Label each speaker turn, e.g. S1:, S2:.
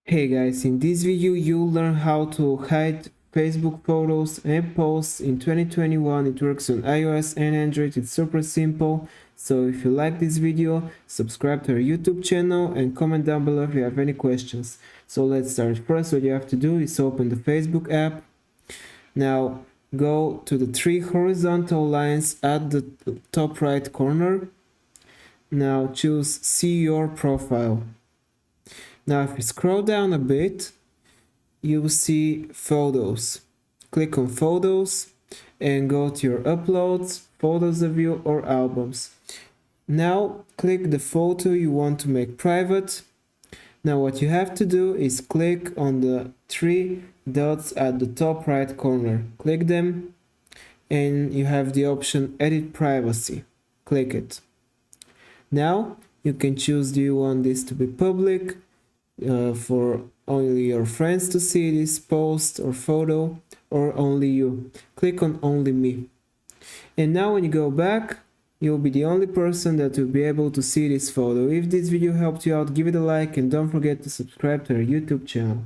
S1: Hey guys, in this video you'll learn how to hide Facebook photos and posts in 2021. It works on iOS and Android. It's super simple. So if you like this video, subscribe to our YouTube channel and comment down below if you have any questions. So let's start. First, what you have to do is open the Facebook app. Now go to the three horizontal lines at the top right corner. Now choose See Your Profile. Now if you scroll down a bit, you will see Photos. Click on Photos and go to your Uploads, Photos of you or Albums. Now click the photo you want to make private. Now what you have to do is click on the three dots at the top right corner. Click them and you have the option Edit Privacy. Click it. Now you can choose, do you want this to be public, for only your friends to see this post or photo, or only you. Click on Only Me. And now when you go back, you'll be the only person that will be able to see this photo. If this video helped you out, give it a like and don't forget to subscribe to our YouTube channel.